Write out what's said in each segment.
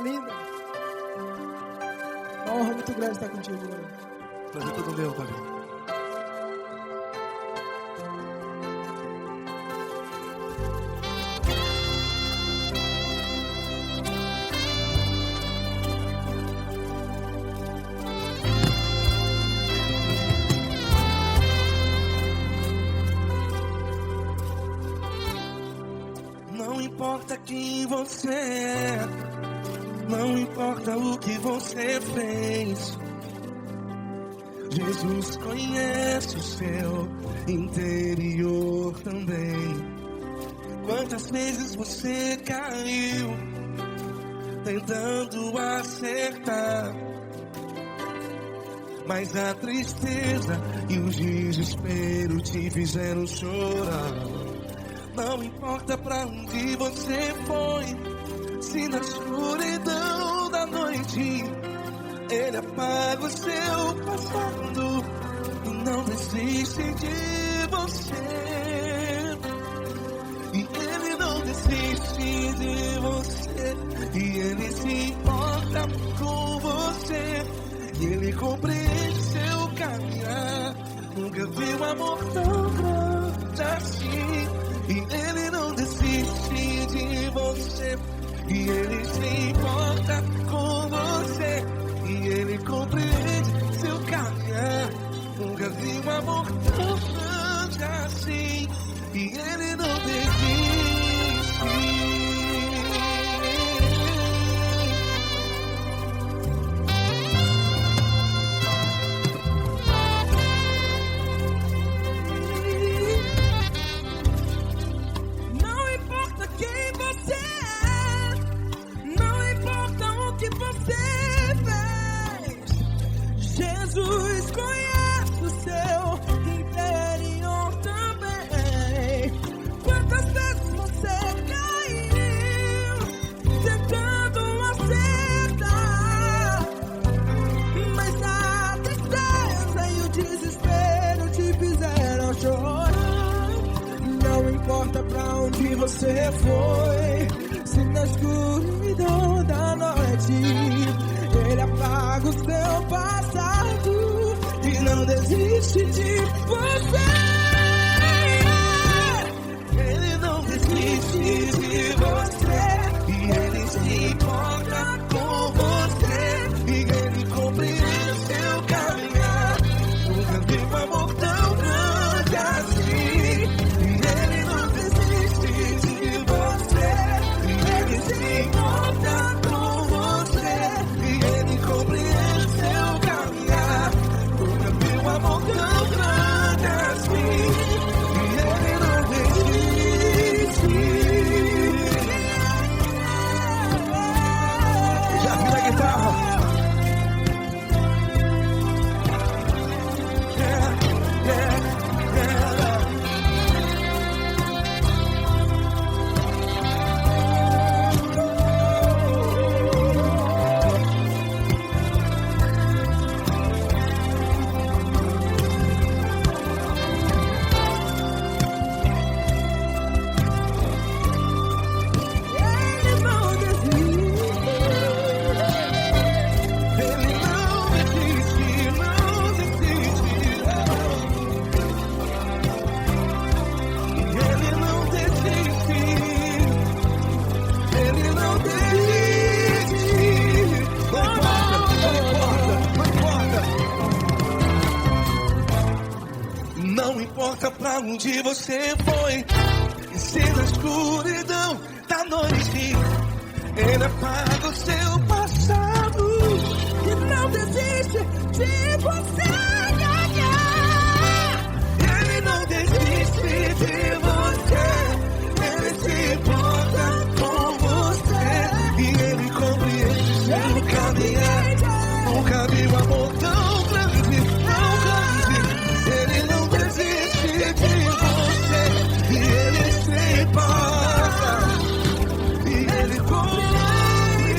linda. Uma honra muito grande estar contigo hoje. Prazer todo meu, Pai. Não importa quem você é, não importa o que você fez, Jesus conhece o seu interior também. Quantas vezes você caiu tentando acertar, mas a tristeza e o desespero te fizeram chorar. Não importa pra onde você foi, se na escuridão da noite Ele apaga o seu passado e não desiste de você. E Ele não desiste de você, e Ele se importa com você, e Ele compreende seu caminhar. Nunca vi um amor tão grande assim. E Ele não desiste de você, e Ele se importa com você, e Ele compreende seu caminhar. Nunca vi um amor tão grande assim, e Ele não desiste. Jesus conhece o seu interior também. Quantas vezes você caiu tentando acertar, mas a tristeza e o desespero te fizeram chorar. Não importa pra onde você foi, se na escuridão da noite Ele apaga o seu passado e não desiste de você. Ele não desiste de você, e Ele se importa com você, e Ele compreende seu caminhar. Nunca vi um amor tão grande assim. E Ele não desiste de você, e Ele se importa com você, e Ele compreende seu caminhar. Nunca vi um amor tão grande assim. E Ele não desiste. Já vi a guitarra. Não importa pra onde você foi, e se na escuridão da noite Ele apaga o seu passado E não desiste de você. Ele não desiste de você, Ele se importa com você, e Ele compreende seu caminhar. Nunca vi um amor tão grande, tão grande. Ele não desiste de você, e Ele se importa, e Ele compreende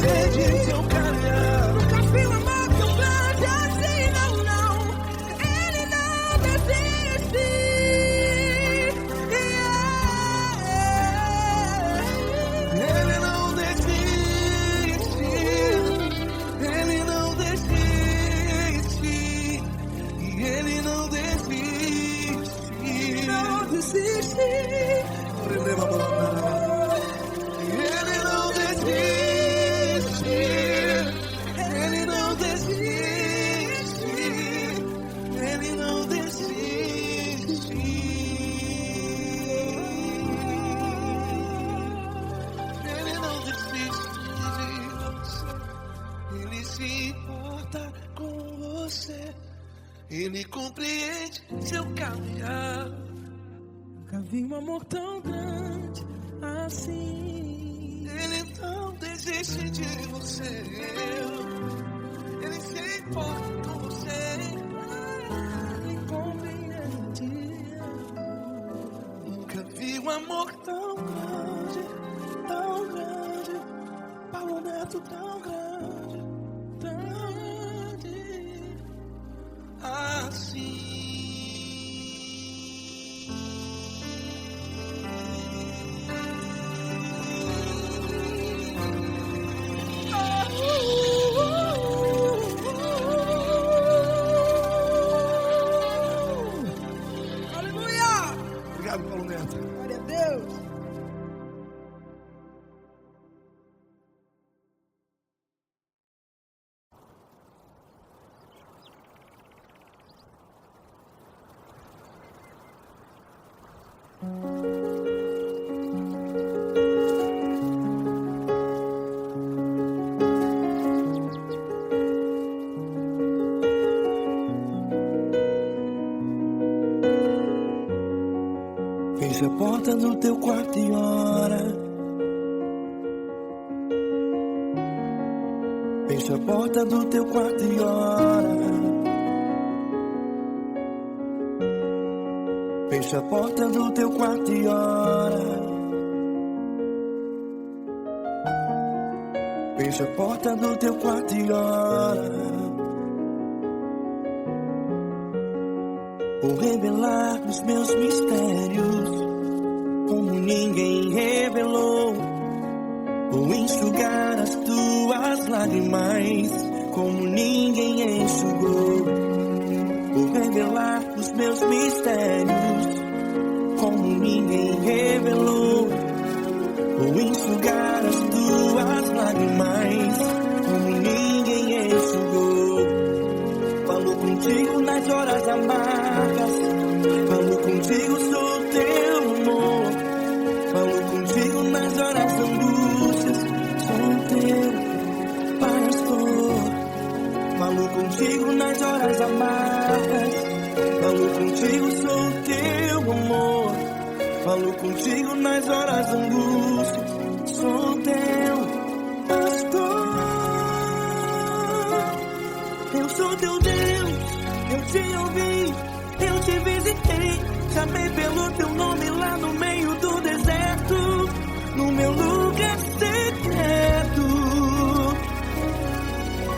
você. Ele compreende seu caminhar. Nunca vi um amor tão grande assim. Ele não desiste de você. Ele se importa com você. Ele compreende. Nunca vi um amor tão grande, tão grande. Paulo Neto tão grande, tão grande assim. Obrigado, Paulo Neto. Glória a Deus. Fecha a porta do teu quarto e ora. Fecha a porta do teu quarto e ora. Fecha a porta do teu quarto e ora. Fecha a porta do teu quarto e ora. Vou revelar os meus mistérios, como ninguém revelou. Vou enxugar as tuas lágrimas, como ninguém enxugou. Vou revelar os meus mistérios, como ninguém revelou. Vou enxugar as tuas lágrimas, como ninguém enxugou. Falo contigo nas horas amargas, falo contigo, sou teu amor. Falo contigo nas horas angústias, sou teu pastor. Falo contigo nas horas amargas, falo contigo, sou teu amor. Falo contigo nas horas angústias, sou teu pastor. Eu sou teu Deus, eu te ouvi, eu te visitei. Chamei pelo teu nome lá no meio do deserto, no meu lugar secreto.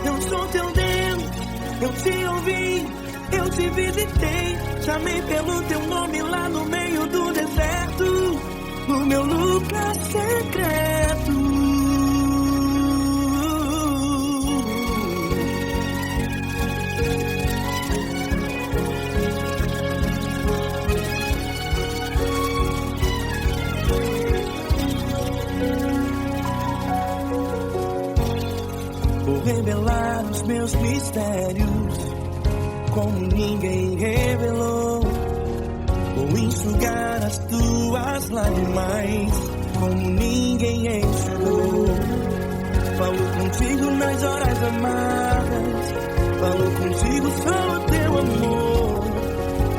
Eu sou teu Deus, eu te ouvi, eu te visitei. Chamei pelo teu nome lá no meio do deserto, no meu lugar secreto. Vou revelar os meus mistérios, como ninguém revelou. Vou enxugar as tuas lágrimas, como ninguém enxugou. Falo contigo nas horas amargas, falo contigo, sou teu amor.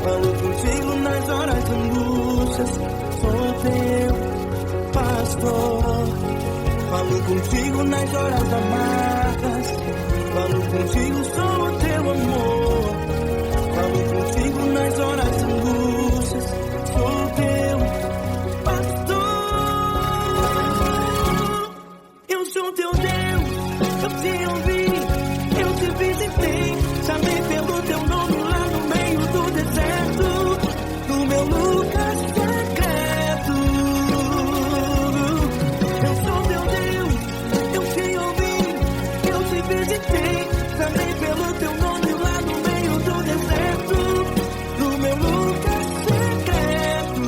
Falo contigo nas horas angústias, sou teu pastor. Falo contigo nas horas amargas, falo contigo, sou teu amor. Falo contigo nas horas angústias, sou teu pastor. Eu sou teu Deus, eu te ouvi, eu te visitei. Chamei pelo teu nome lá no meio do deserto, no meu lugar secreto. Eu sou teu Deus, eu te ouvi, eu te visitei. Chamei pelo teu nome lá no meio do deserto, no meu lugar secreto.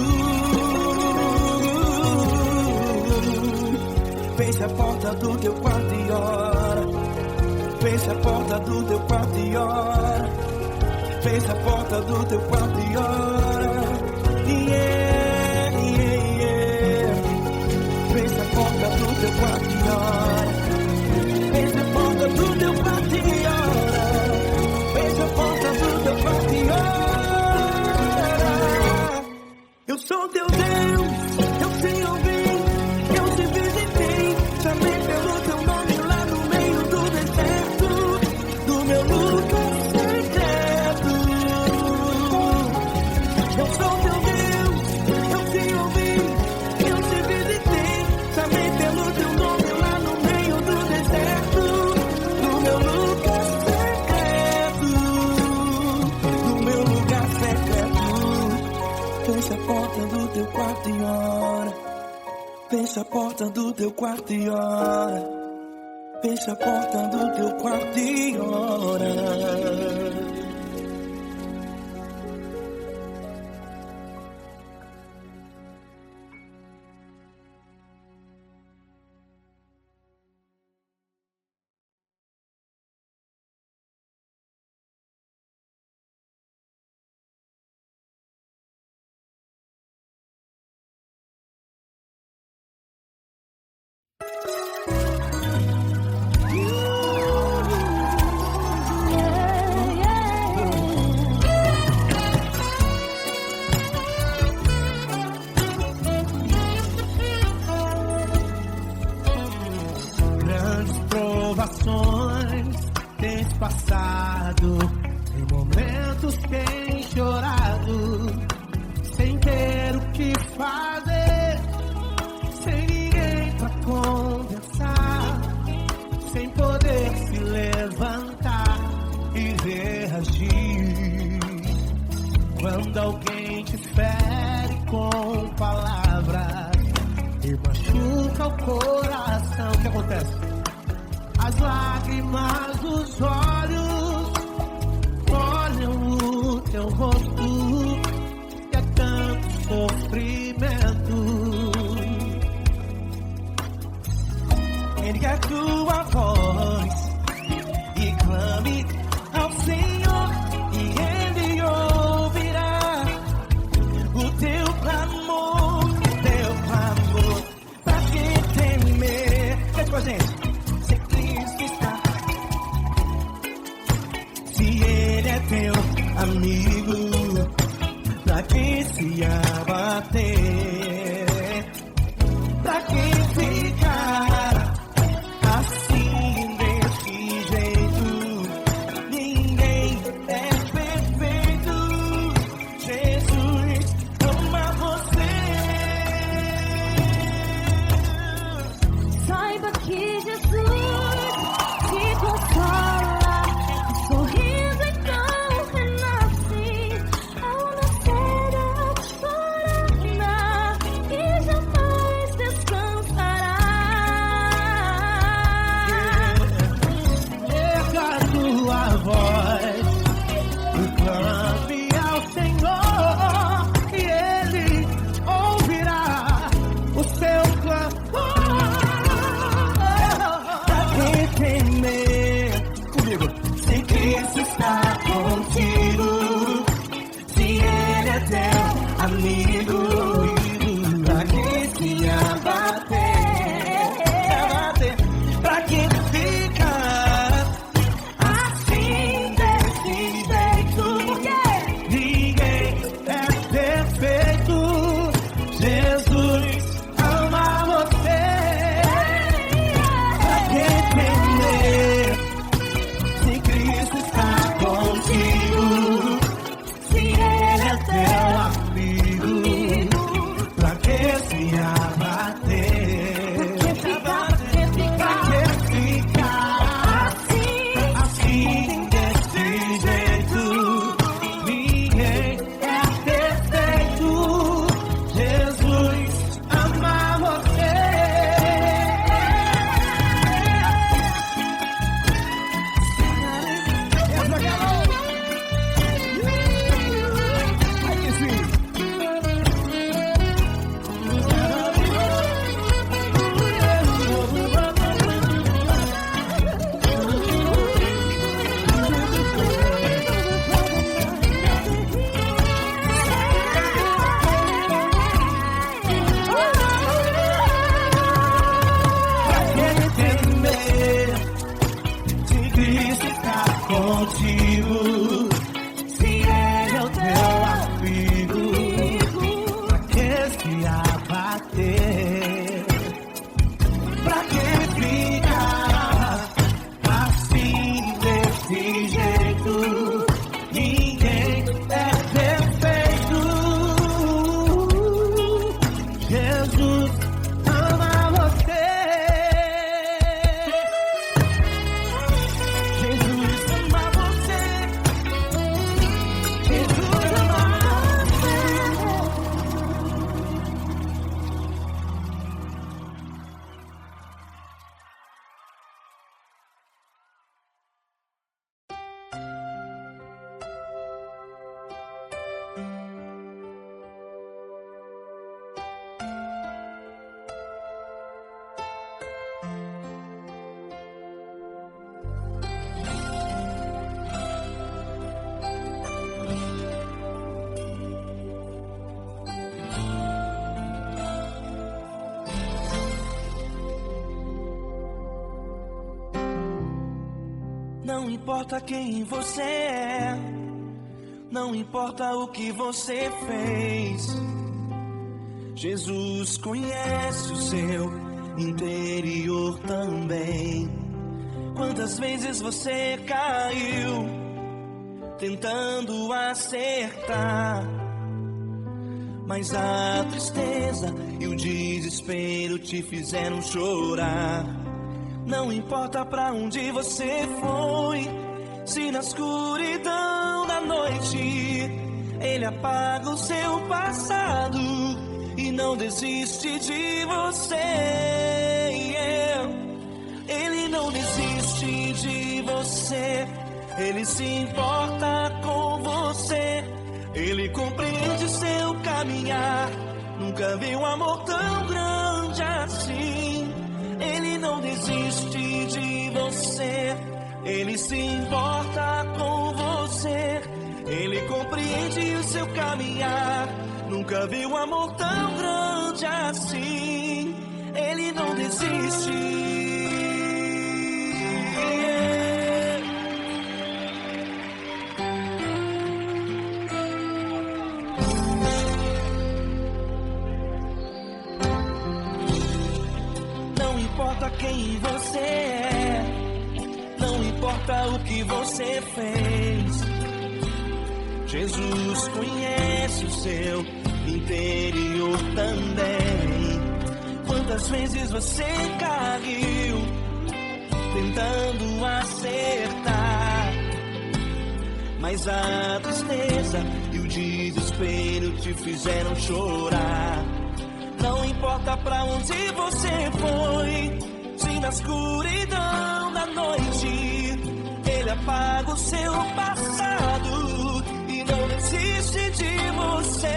Fecha a porta do teu quarto e ora. Fecha a porta do teu quarto e ora. Fecha a porta do teu quarto e ora. Yeah, yeah, yeah. Fecha a porta do teu quarto e ora. Fecha a porta do teu quarto e ora. Fecha a porta Fecha a porta do teu quarto e ora. Fecha a porta do teu quarto e ora. Tens passado, em momentos tens chorado, sem ter o que fazer, sem ninguém pra conversar, sem poder se levantar e reagir. Quando alguém te fere com palavras e machuca o coração, o que acontece? As lágrimas dos olhos molham o teu rosto, e é tanto sofrimento. Ergue a tua voz e clame ao Senhor, e Ele ouvirá o teu clamor, pra que temer? Vem com a gente. Teu amigo, pra que se abater? Pra que ficar assim desse jeito? Ninguém é perfeito. Jesus ama você. Saiba que Jesus te consola. Não importa quem você é, não importa o que você fez, Jesus conhece o seu interior também. Quantas vezes você caiu tentando acertar, mas a tristeza e o desespero te fizeram chorar. Não importa pra onde você foi, se na escuridão da noite Ele apaga o seu passado e não desiste de você. Ele não desiste de você, Ele se importa com você, Ele compreende seu caminhar. Nunca vi um amor tão grande assim. Ele não desiste de você, Ele se importa com você, Ele compreende o seu caminhar. Nunca vi um amor tão grande assim. Ele não desiste. Não importa quem você é, não importa o que você fez, Jesus conhece o seu interior também. Quantas vezes você caiu tentando acertar, mas a tristeza e o desespero te fizeram chorar. Não importa pra onde você foi, se na escuridão da noite Ele apaga o seu passado e não desiste de você.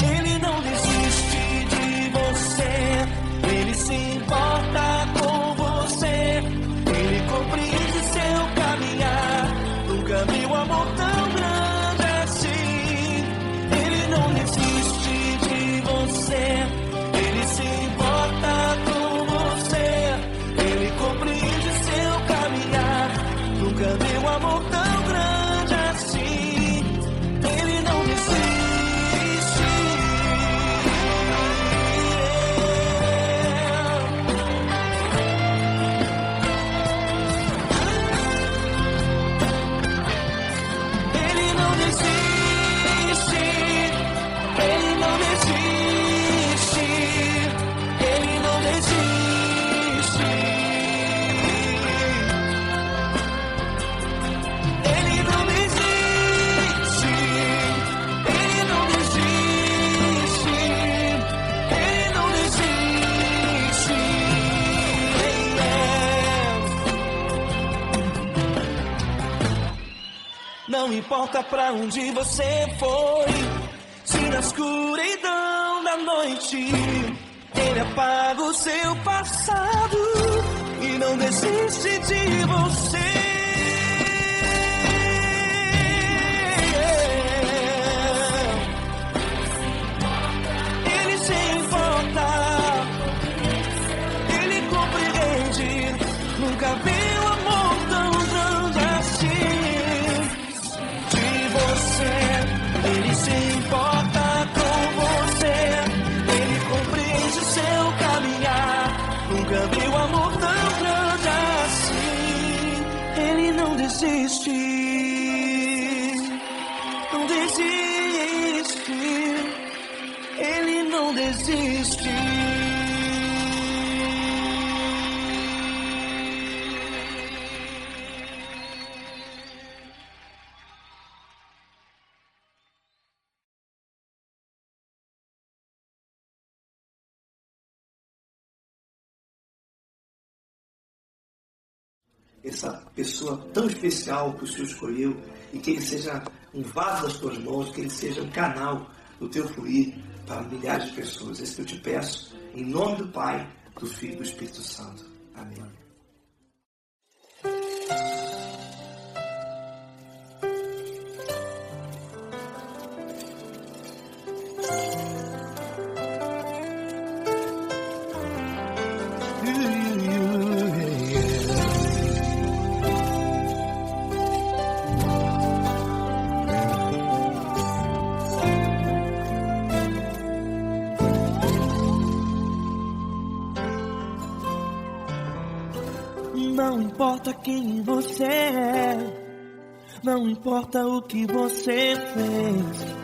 Ele não desiste de você, Ele se importa com você, Ele compreende seu caminhar. Nunca vi um amor tão grande assim. Ele não desiste de você, Ele se importa com você, Ele compreende seu caminhar. Nunca vi um amor tão grande assim. Ele não desiste. Ele não desiste. Ele não desiste. Ele não desiste. Ele não desiste. Ele não desiste. Ele não desiste. Não importa pra onde você foi, se na escuridão da noite Ele apaga o seu passado e não desiste de você. Ele se importa, Ele compreende. Nunca vi um amor tão grande assim. De você, Ele se importa com você, Ele compreende o seu caminhar. Nunca vi um amor tão grande assim. Ele não desiste, não desiste, Ele não desiste. Essa pessoa tão especial que o Senhor escolheu, e que Ele seja um vaso das tuas mãos, que Ele seja um canal do teu fluir para milhares de pessoas. É isso que eu te peço, em nome do Pai, do Filho e do Espírito Santo. Amém. Não importa quem você é, não importa o que você fez,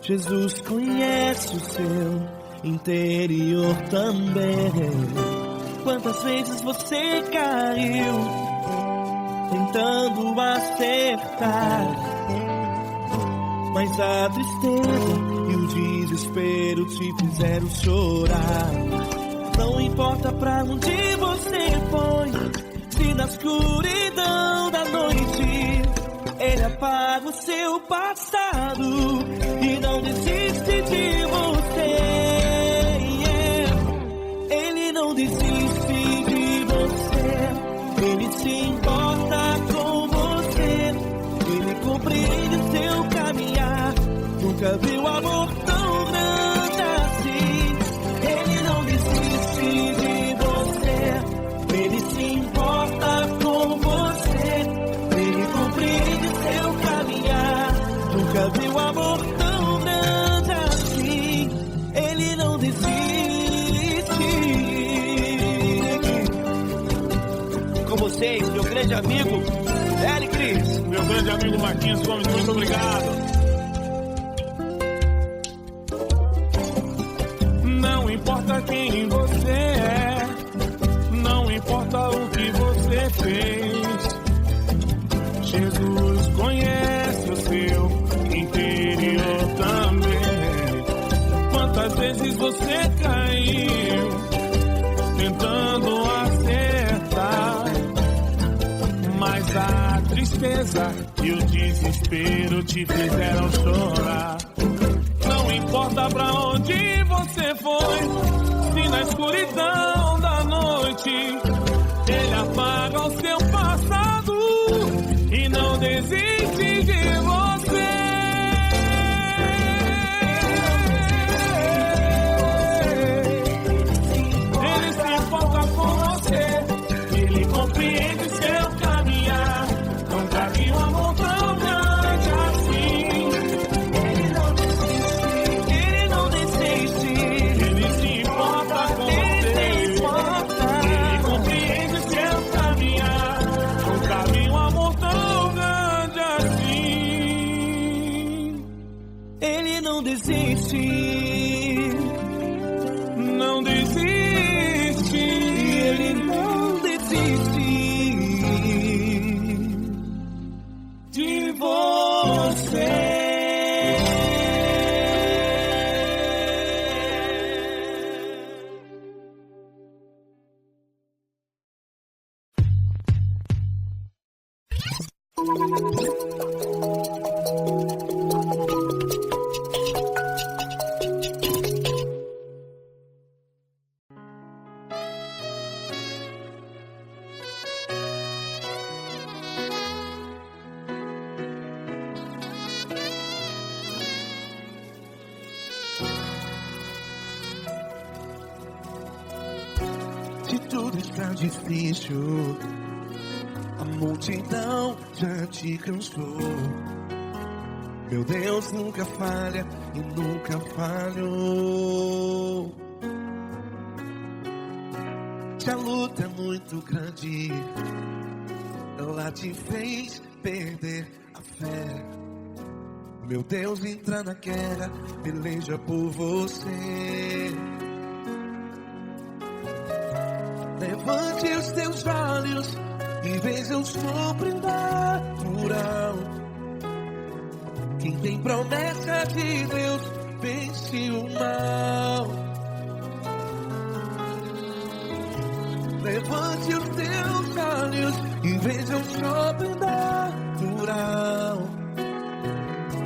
Jesus conhece o seu interior também. Quantas vezes você caiu tentando acertar, mas a tristeza e o desespero te fizeram chorar. Não importa pra onde você foi, se na escuridão da noite Ele apaga o seu passado e não desiste de você. Ele não desiste de você, Ele se importa com você, Ele compreende o seu caminhar. Nunca viu amor tão grande assim. Ele não desiste de você, Ele se importa com você, Ele compreende o seu caminhar. Nunca viu amor tão grande assim. Ele não desiste. Com vocês, meu grande amigo L. Cris. Meu grande amigo Marquinhos Gomes, muito obrigado. Não importa quem você é, não importa o que você fez, Jesus conhece o seu interior também. Quantas vezes você caiu tentando acertar, mas a tristeza e o desespero te fizeram chorar. Não importa pra onde você foi, se na escuridão da noite Ele apaga o seu passado e não desiste de você. Ele se importa com você, Ele compreende o seu caminhar. Nunca vi um amor tão grande assim. Ele não desiste, Ele se importa com você, Ele compreende o seu caminhar. Nunca vi um amor tão grande assim. Ele não desiste, Não desiste, Ele não desiste de você. Se tudo está difícil, a multidão já te cansou. Meu Deus nunca falha e nunca falhou. Se a luta é muito grande, ela te fez perder a fé. Meu Deus entra na guerra, peleja por você. Levante os teus olhos e veja o sobrenatural. Quem tem promessa de Deus vence o mal. Levante os teus olhos e veja o sobrenatural.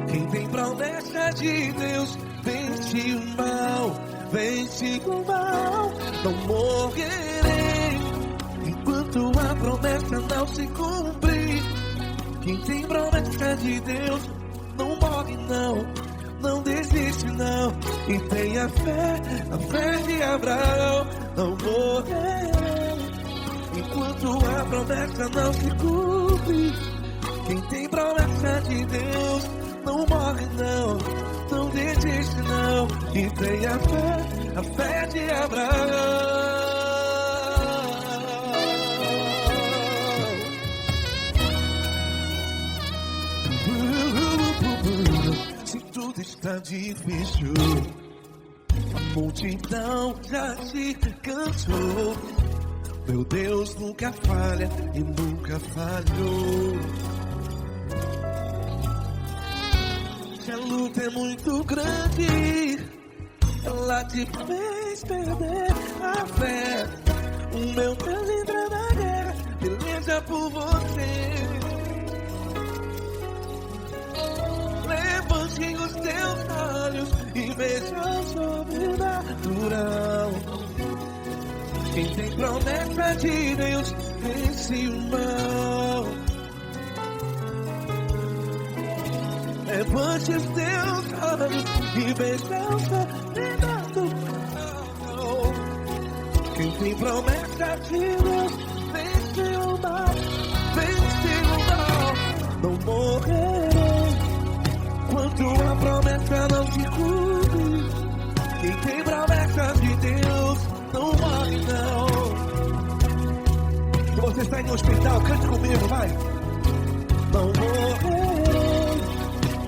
Quem tem promessa de Deus vence o mal. Vence o mal. Não morrerei enquanto a promessa não se cumprir. Quem tem promessa de Deus não morre não, não desiste não. E tenha fé, a fé de Abraão. Não morrerei enquanto a promessa não se cumpre. Quem tem promessa de Deus não morre não, não desiste não. E tenha fé, a fé de Abraão. difícil, a multidão já te cansou. Meu Deus nunca falha e nunca falhou. Se a luta é muito grande, ela te fez perder a fé. O meu Deus entra na guerra, peleja por você. Levante os teus olhos e veja o sobrenatural. Quem tem promessa de Deus vence o mal. Levante os teus olhos e veja o sobrenatural. Quem tem promessa de Deus vence o mal. Vence o mal. Não morrerei quando a promessa não se cumpre. Quem tem promessa de Deus não morre não. Se você está em um hospital, cante comigo, vai. Não morrerei.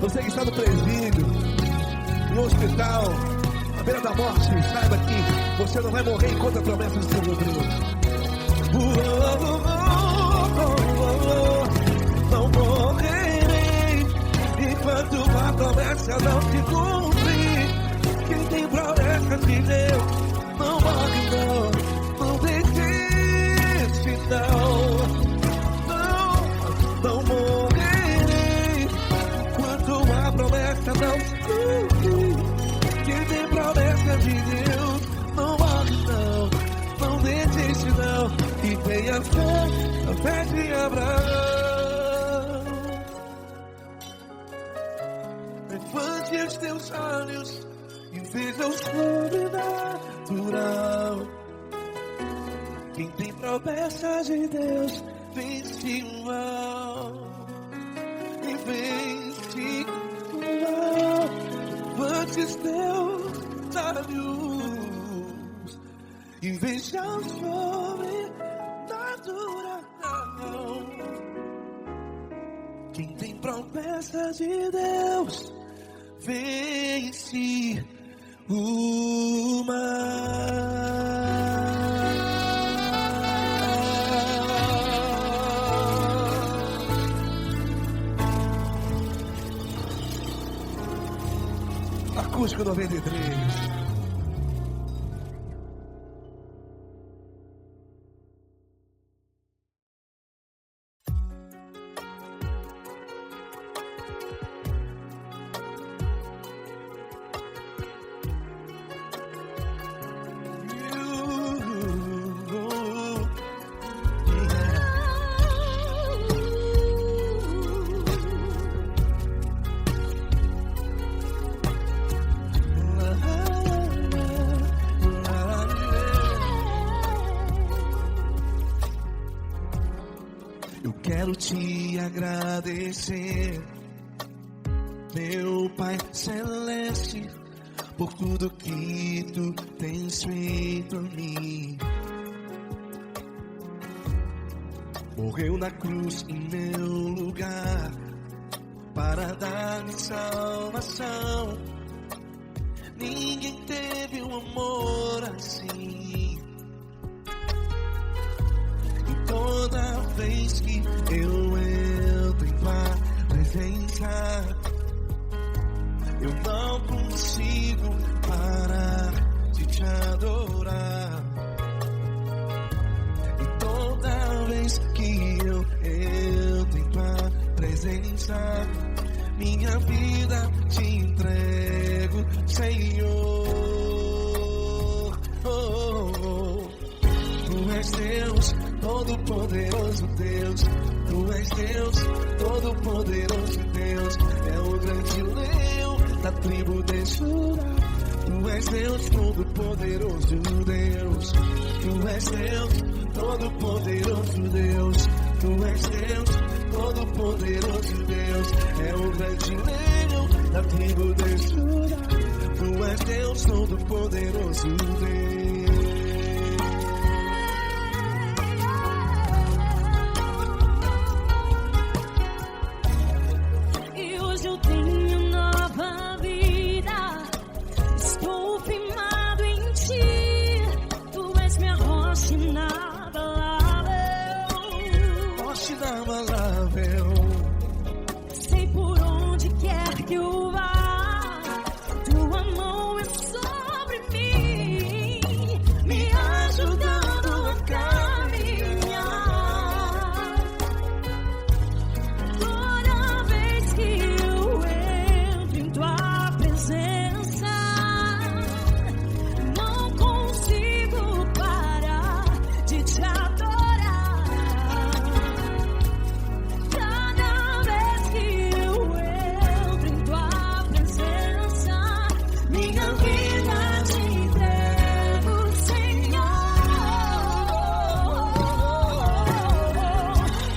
Você que está no presídio, no hospital, à beira da morte, saiba que você não vai morrer enquanto a promessa se cumprir. Não morrerei enquanto a promessa não se cumprir. Quem tem promessa de Deus não morre não, não desiste não morrerei quando a promessa não se cumprir. Quem tem promessa de Deus não morre não desiste não, e tenha fé, a fé de Abraão. Levante os teus olhos e veja o sobrenatural. Quem tem promessa de Deus vence o mal. E vence o mal. Levante os teus olhos e veja o sobrenatural. Quem tem promessa de Deus vence o mar. Acústico 93. Quero te agradecer, meu Pai Celeste, por tudo que tu tens feito a mim. Morreu na cruz em meu lugar para dar-me salvação. Ninguém teve um amor assim. E toda vez que eu entro em tua presença, eu não consigo parar de te adorar. E toda vez que eu entro em tua presença, minha vida te entrego, Senhor. Tu és Deus, todo-poderoso Deus. Tu és Deus, todo-poderoso Deus. É o grande leão da tribo de Judá. Tu és Deus, todo-poderoso Deus. Tu és Deus, todo-poderoso Deus. Tu és Deus, todo-poderoso Deus. É o grande leão da tribo de Judá. Tu és Deus, todo-poderoso Deus. E hoje eu tenho nova vida. debaixo da palavra. Sei por onde quer que eu vá, tua mão é sobre mim, me ajudando a caminhar. Toda vez que eu entro em tua presença, não consigo parar de te adorar. Cada vez que eu entro em tua presença, minha vida te entrego, Senhor.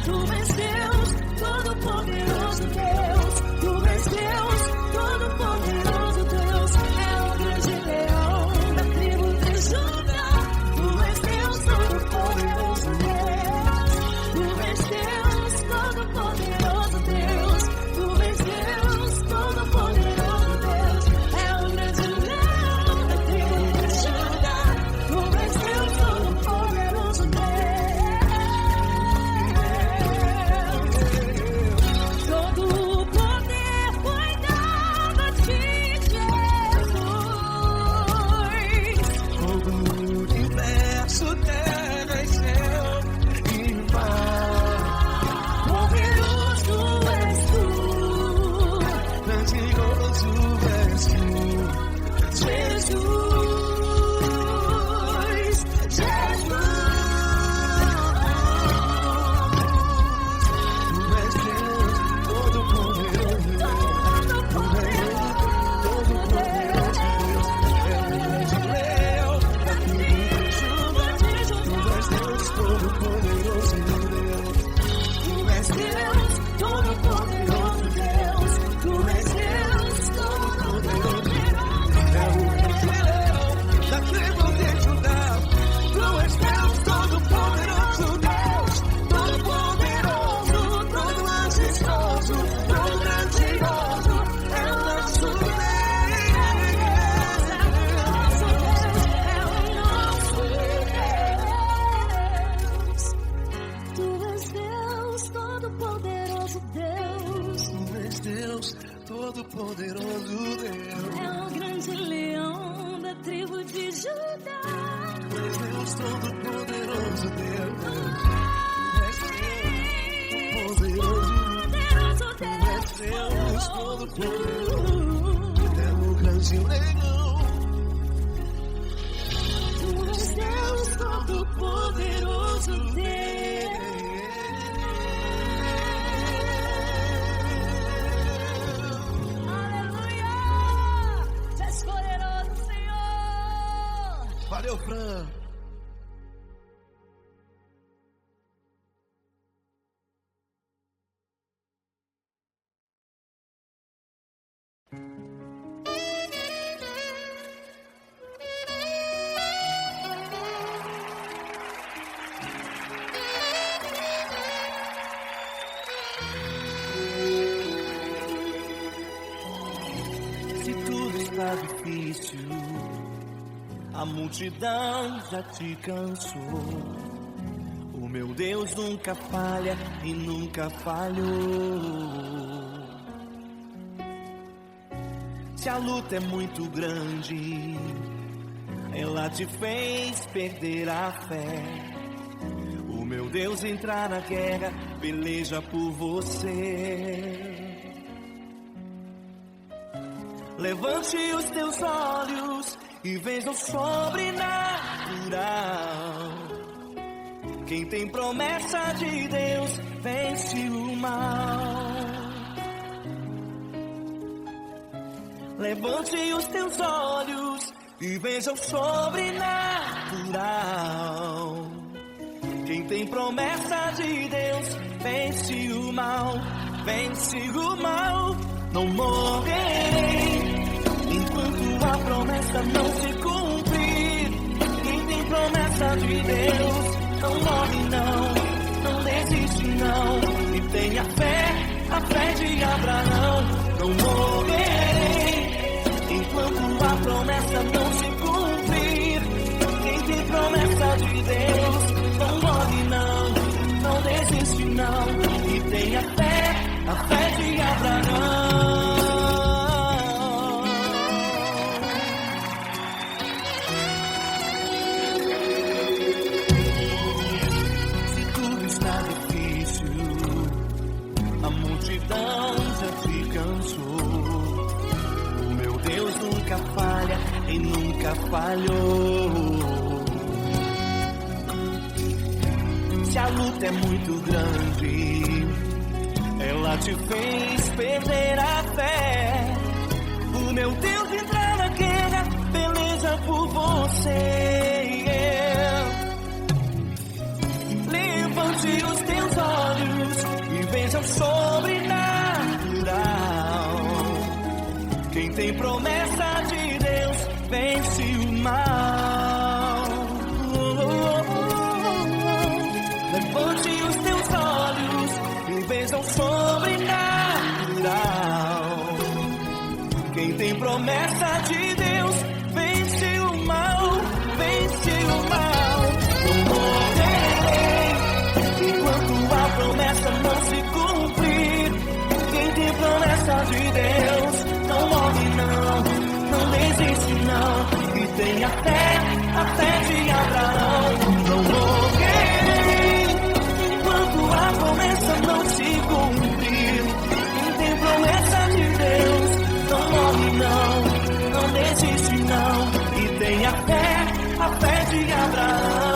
Tu és Deus, Todo-Poderoso Deus. Tu és Deus, Todo-Poderoso Deus. É o grande leão da tribo de Judá. Tu és Deus, Todo-Poderoso Deus. Tu és Deus, Todo-Poderoso Deus. Tu és Deus, Todo-Poderoso Deus. É o grande leão da tribo de Judá. Tu és Deus, Todo-Poderoso Deus. Todo o poder foi dado a ti, Jesus. Todo o universo, terra e céu e mar. Poderoso és tu, Grandioso és tu, Jesus. tu és Deus, Todo-Poderoso Todo-Poderoso Deus, é o grande leão da tribo de Judá. Tu és Deus, Todo-Poderoso Deus. Tu és Deus, Todo-Poderoso Deus. Tu és Deus, Todo-Poderoso É o grande leão da tribo de Judá. Tu és Deus, Todo-Poderoso Deus. Todo-Poderoso, todo majestoso, todo grandioso. É o nosso Deus. Tu és Deus, Todo-Poderoso Deus. Tu és Deus, Todo-Poderoso Deus. É o grande leão da tribo de Judá. Tu és Deus, Todo-Poderoso Deus. Tu és Deus, Poderoso Tu és Deus, Todo-Poderoso. É o grande leão. Tu és Deus, Todo-Poderoso Deus. Aleluia! Tu és poderoso, Senhor. Valeu, Fran. Se tudo está difícil, a multidão já te cansou. O meu Deus nunca falha e nunca falhou. Se a luta é muito grande, ela te fez perder a fé. O meu Deus entra na guerra, peleja por você. Levante os teus olhos e veja o sobrenatural. Quem tem promessa de Deus vence o mal. Levante os teus olhos e veja o sobrenatural. Quem tem promessa de Deus vence o mal, vence o mal. Não morrerei enquanto a promessa não se cumprir. Quem tem promessa de Deus não morre não, não desiste não. E tenha fé, a fé de Abraão. Não morrerei enquanto a promessa não se cumprir. Quem tem promessa de Deus não morre não, não desiste não. não, e tenha fé, a fé de Abraão. Se tudo está difícil, a multidão já te cansou, o meu Deus nunca falha e nunca falhou. Se a luta é muito grande, ela te fez perder a fé, o meu Deus entra na guerra, peleja por você. Levante os teus olhos e veja o sobrenatural. Quem tem promessa de Deus vence o mal. Levante os teus olhos e veja o sobrenatural. Quem tem promessa de Deus vence o mal, vence o mal. Não morrerei enquanto a promessa não se cumprir. Quem tem promessa de Deus não morre não, não desiste não, e tenha fé, a fé de Abraão. Não morrerei enquanto a promessa não se cumprir. Quem tem promessa de Deus não morre não, não desiste não, e tenha fé, a fé de Abraão.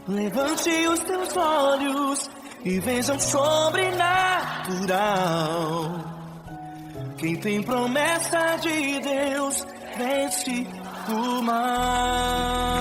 Levante os teus olhos e veja o sobrenatural. Quem tem promessa de Deus vence o mal.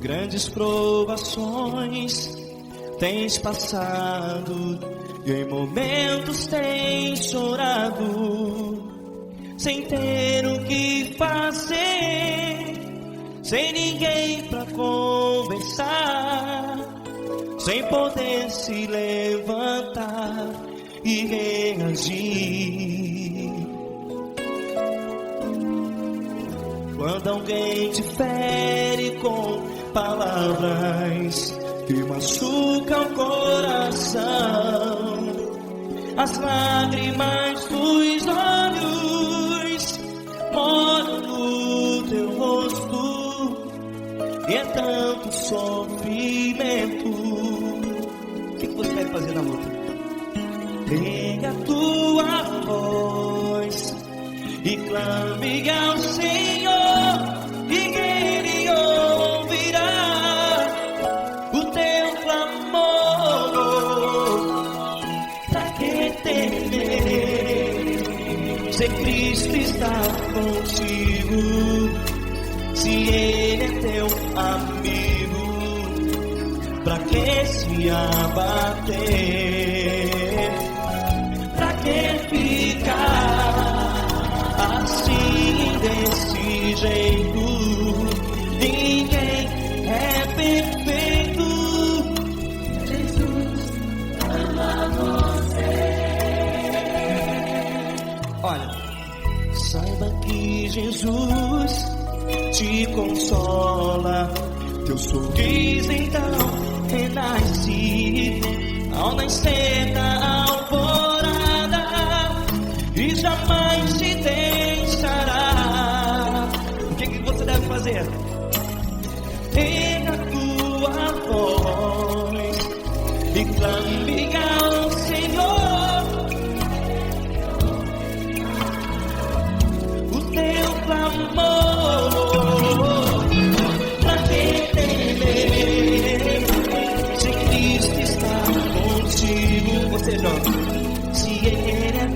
Grandes provações tens passado e em momentos tens chorado, sem ter o que fazer, sem ninguém pra conversar, sem poder se levantar e reagir. Quando alguém te fere com palavras que machucam o coração, as lágrimas dos olhos molham no teu rosto, e é tanto sofrimento. O que você vai fazer na luta? Pega a tua voz e clame ao Senhor, e Ele ouvirá o teu clamor. Pra que temer, se Cristo está contigo, se Ele é teu amigo? Pra que se abater? Pra que ficar assim desse jeito? Ninguém é perfeito. Jesus ama você. Olha, saiba que Jesus te consola, teu sorriso então renasce ao nascer da alvorada, e jamais te deixará. O que você deve fazer? Pega a tua voz e clame ao Senhor, o teu clamor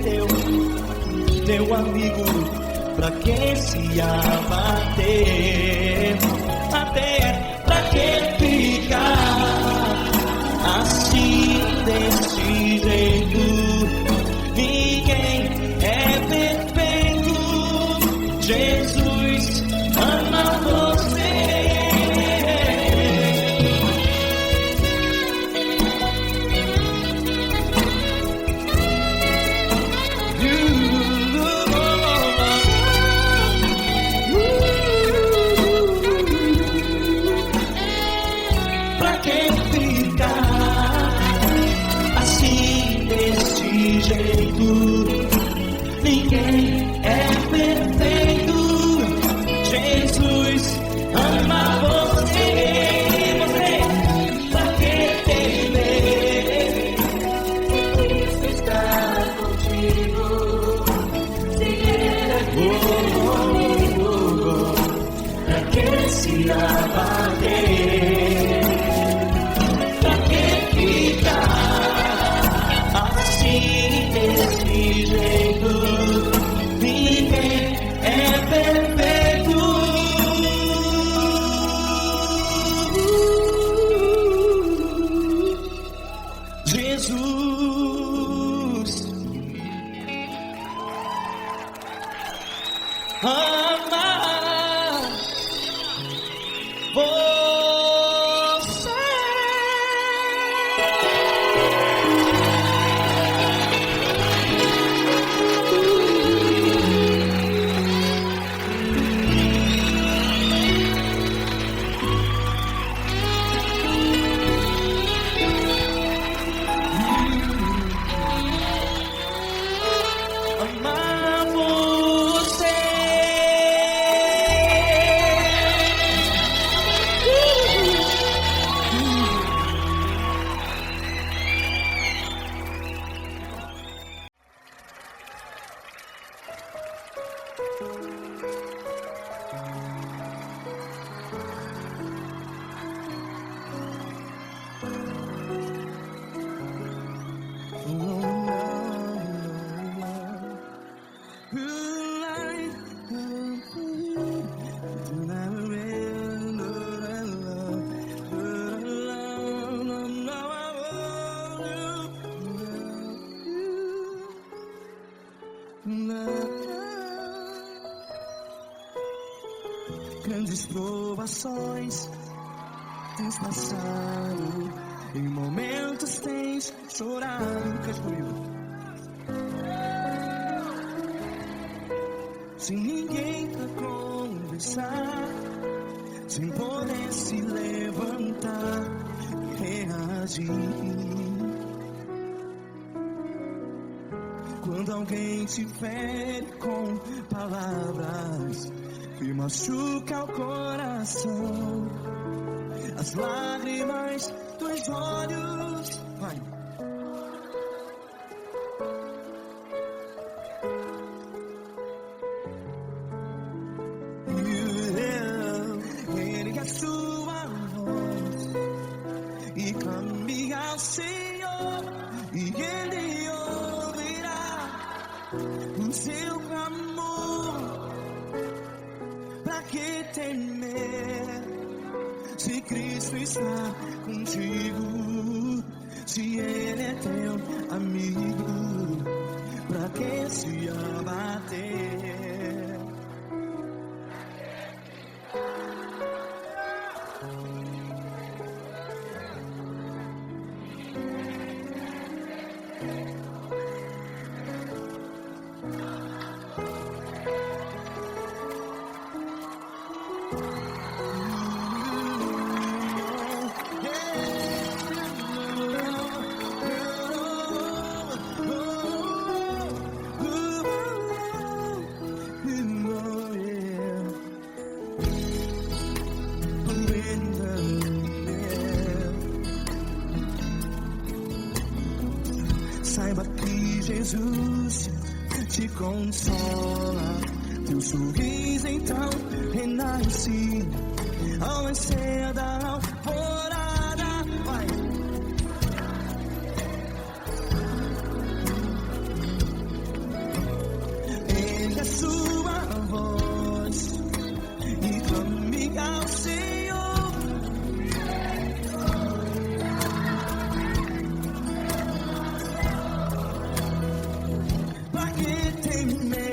teu amigo, pra que se abater? Até pra que ficar assim desse jeito? Ninguém é perfeito. Jesus ama você. Pra que ficar assim desse jeito? Ninguém é perfeito. Jesus ama você. Pra que temer? Cristo está contigo. Se Ele é comigo, Pra que se abater? Pra que ficar assim desse jeito? Ninguém é perfeito. Jesus ama você. Amar você. Grandes provações tens passado, em momentos tens chorado. Cante comigo. Sem ninguém pra conversar, sem poder se levantar e reagir. Quando alguém te fere com palavras que machuca o coração, as lágrimas dos olhos, vai. Ergue a sua voz e clame ao Senhor, e Ele ouvirá o seu clamor. Pra que temer, se Cristo está contigo? Se Ele é teu amigo, pra que se abater? Saiba que Jesus te consola, teu sorriso então renasce ao nascer da alvorada. Vai. pra quem tem medo.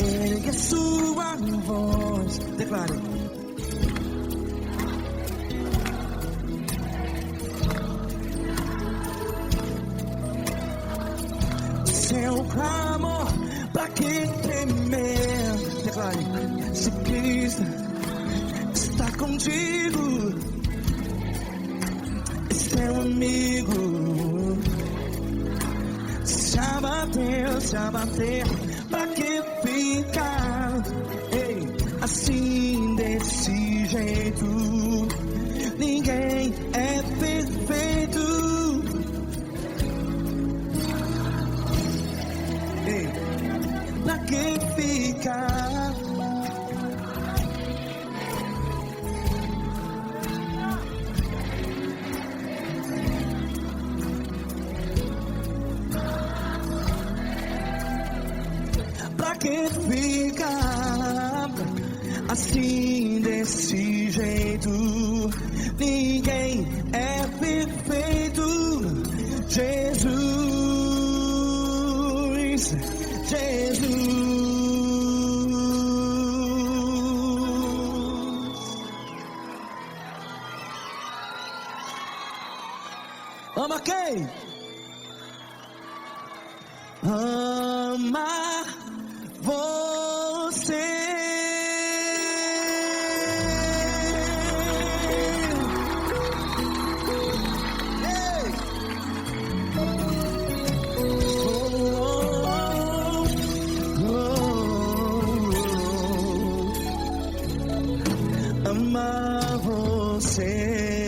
Ergue sua voz, declare. Seu clamor pra quem tem medo, declare. Se Cristo está contigo, seu amigo. Se abater, pra que ficar? Ei, assim desse jeito, ninguém é perfeito. Ei, pra que ficar? Pra que ficar assim desse jeito? Ninguém é perfeito. Jesus, Jesus. Ama quem? Ama você. Ei. Ama você.